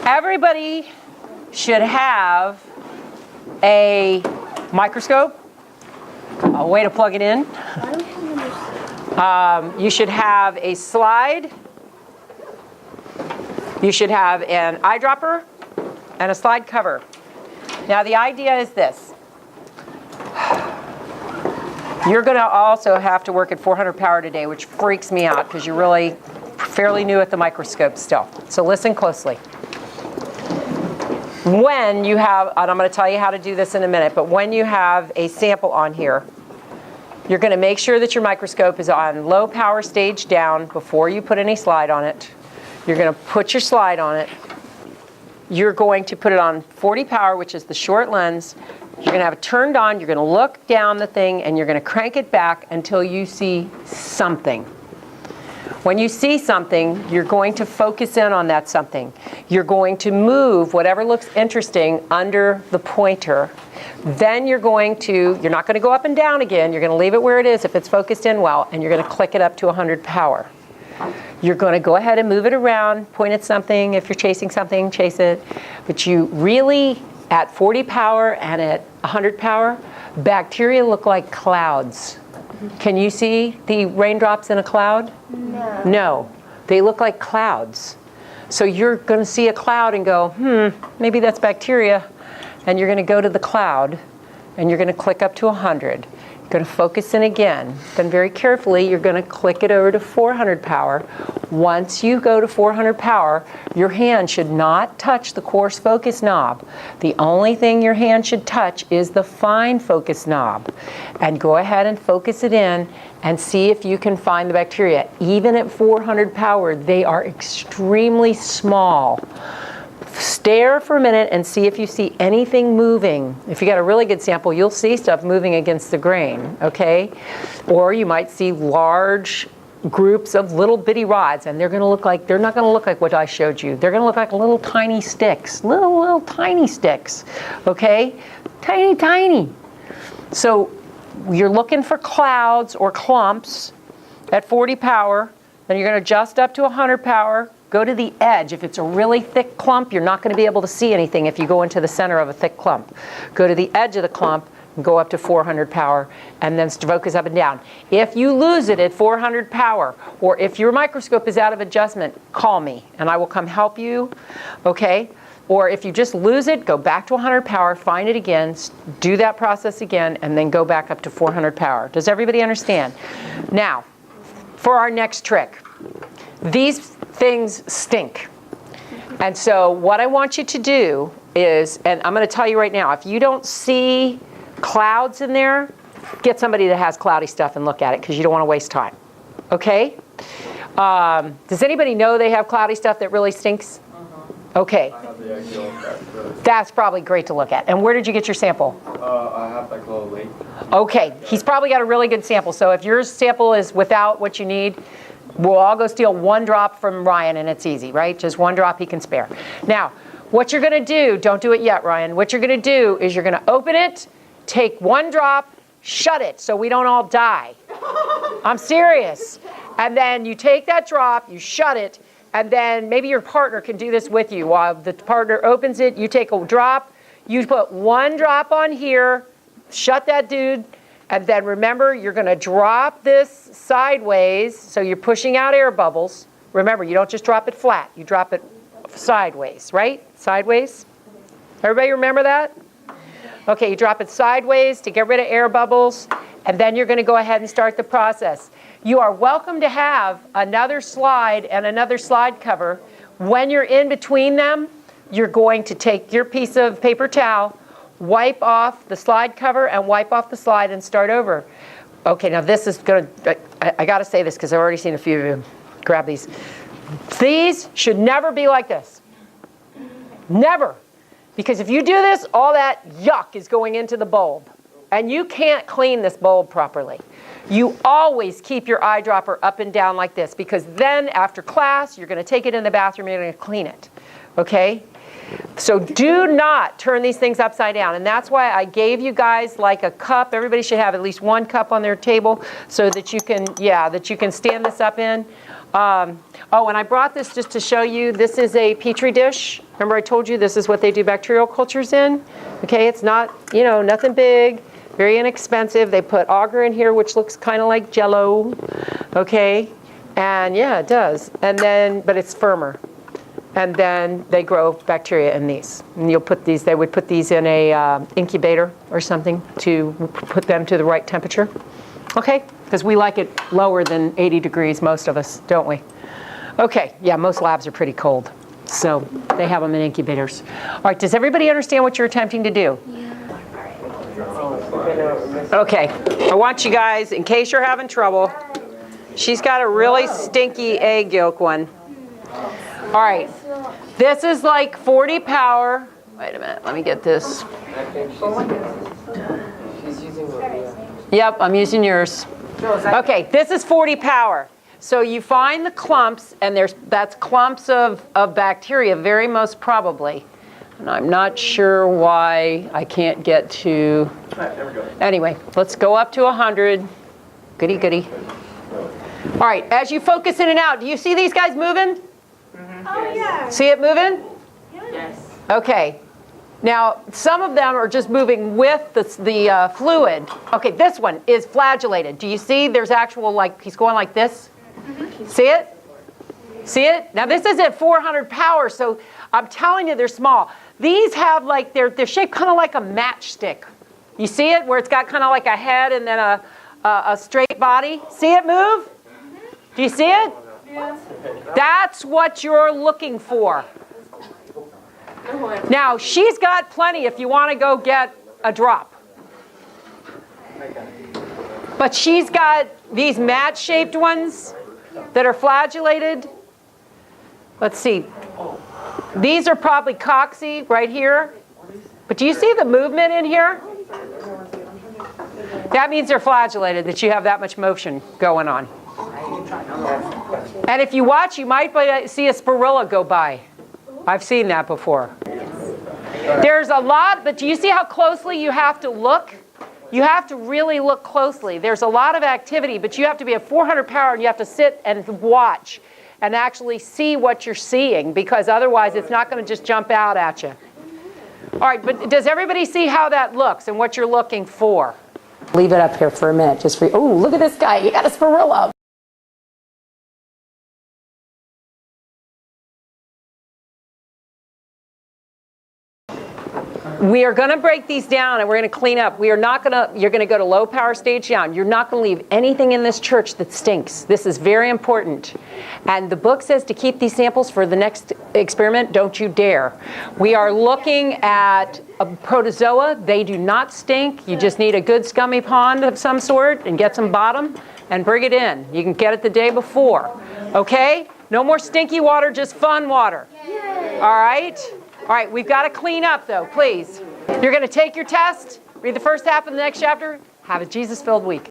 Everybody should have a microscope, a way to plug it in. You should have a slide. You should have an eyedropper and a slide cover. Now the idea is this. You're going to also have to work at 400 power today, which freaks me out because you're really fairly new at the microscope still. So listen closely. When you have, and I'm going to tell you how to do this in a minute, but when you have a sample on here, you're going to make sure that your microscope is on low power stage down before you put any slide on it. You're going to put your slide on it. You're going to put it on 40 power, which is the short lens. You're going to have it turned on. You're going to look down the thing, and you're going to crank it back until you see something. When you see something, you're going to focus in on that something. You're going to move whatever looks interesting under the pointer. Then you're not going to go up and down again. You're going to leave it where it is if it's focused in well, and you're going to click it up to 100 power. You're going to go ahead and move it around, point at something. If you're chasing something, chase it. But you really, at 40 power and at 100 power, bacteria look like clouds. Can you see the raindrops in a cloud? No. No, they look like clouds. So you're going to see a cloud and go, maybe that's bacteria. And you're going to go to the cloud, and you're going to click up to 100. You're going to focus in again. Then very carefully, you're going to click it over to 400 power. Once you go to 400 power, your hand should not touch the coarse focus knob. The only thing your hand should touch is the fine focus knob. And go ahead and focus it in and see if you can find the bacteria. Even at 400 power, they are extremely small. Stare for a minute and see if you see anything moving. If you got a really good sample, you'll see stuff moving against the grain, okay? Or you might see large groups of little bitty rods, and they're not going to look like what I showed you. They're going to look like little tiny sticks, little tiny sticks, okay? Tiny, tiny. So you're looking for clouds or clumps at 40 power, then you're going to adjust up to 100 power. Go to the edge. If it's a really thick clump, you're not going to be able to see anything if you go into the center of a thick clump. Go to the edge of the clump and go up to 400 power and then focus up and down. If you lose it at 400 power, or if your microscope is out of adjustment, call me and I will come help you, okay? Or if you just lose it, go back to 100 power, find it again, do that process again, and then go back up to 400 power. Does everybody understand? Now, for our next trick. These things stink. And so what I want you to do is, and I'm going to tell you right now, if you don't see clouds in there, get somebody that has cloudy stuff and look at it because you don't want to waste time. Okay? Does anybody know they have cloudy stuff that really stinks? Okay. That's probably great to look at. And where did you get your sample? I have like a little lake. Okay. He's probably got a really good sample. So if your sample is without what you need, we'll all go steal 1 drop from Ryan, and it's easy, right? Just 1 drop he can spare. Now, what you're going to do, don't do it yet, Ryan. What you're going to do is you're going to open it, take 1 drop, shut it so we don't all die. I'm serious. And then you take that drop, you shut it, and then maybe your partner can do this with you. While the partner opens it, you take a drop, you put 1 drop on here, shut that dude, and then remember, you're going to drop this sideways, so you're pushing out air bubbles. Remember, you don't just drop it flat. You drop it sideways, right? Sideways. Everybody remember that? Okay, you drop it sideways to get rid of air bubbles, and then you're going to go ahead and start the process. You are welcome to have another slide and another slide cover. When you're in between them, you're going to take your piece of paper towel, wipe off the slide cover and wipe off the slide and start over. Okay, now this is going to, I got to say this because I've already seen a few of you grab these. These should never be like this. Never. Because if you do this, all that yuck is going into the bulb. And you can't clean this bulb properly. You always keep your eyedropper up and down like this because then after class, you're going to take it in the bathroom and you're going to clean it. Okay? So do not turn these things upside down. And that's why I gave you guys like a cup. Everybody should have at least 1 cup on their table so that you can, that you can stand this up in. Oh, and I brought this just to show you. This is a Petri dish. Remember I told you this is what they do bacterial cultures in? Okay, it's not, nothing big, very inexpensive. They put agar in here, which looks kind of like Jell-O. Okay, and yeah, it does. And then, but it's firmer. And then they grow bacteria in these. And they would put these in a incubator or something to put them to the right temperature. Okay, because we like it lower than 80 degrees, most of us, don't we? Okay, yeah, most labs are pretty cold. So they have them in incubators. All right, does everybody understand what you're attempting to do? Yeah. Okay, I want you guys, in case you're having trouble, she's got a really stinky egg yolk one. All right, this is like 40 power. Wait a minute, let me get this. She's using Yep, I'm using yours. Okay, this is 40 power. So you find the clumps, and that's clumps of bacteria, very most probably. And I'm not sure why I can't get to... There we go. Anyway, let's go up to 100. Goody, goody. All right, as you focus in and out, do you see these guys moving? Mm-hmm. Oh, yeah. See it moving? Yes. Okay. Now, some of them are just moving with the fluid. Okay, this one is flagellated. Do you see there's actual, he's going like this? Mm-hmm. See it? See it? Now, this is at 400 power, so I'm telling you they're small. These have they're shaped kind of like a matchstick. You see it? Where it's got kind of like a head and then a straight body. See it move? Do you see it? Yeah. That's what you're looking for. Now, she's got plenty if you want to go get a drop. But she's got these mat-shaped ones that are flagellated. Let's see. These are probably cocci right here. But do you see the movement in here? That means they're flagellated, that you have that much motion going on. And if you watch, you might see a spirilla go by. I've seen that before. There's a lot, but do you see how closely you have to look? You have to really look closely. There's a lot of activity, but you have to be at 400 power and you have to sit and watch and actually see what you're seeing, because otherwise it's not going to just jump out at you. All right, but does everybody see how that looks and what you're looking for? Leave it up here for a minute just for you. Oh, look at this guy. You got a spirilla. We are going to break these down and we're going to clean up. You're going to go to low power stage down. You're not going to leave anything in this church that stinks. This is very important. And the book says to keep these samples for the next experiment. Don't you dare. We are looking at a protozoa. They do not stink. You just need a good scummy pond of some sort and get some bottom and bring it in. You can get it the day before. Okay? No more stinky water, just fun water. All right? All right, we've got to clean up, though, please. You're going to take your test, read the first half of the next chapter, have a Jesus-filled week.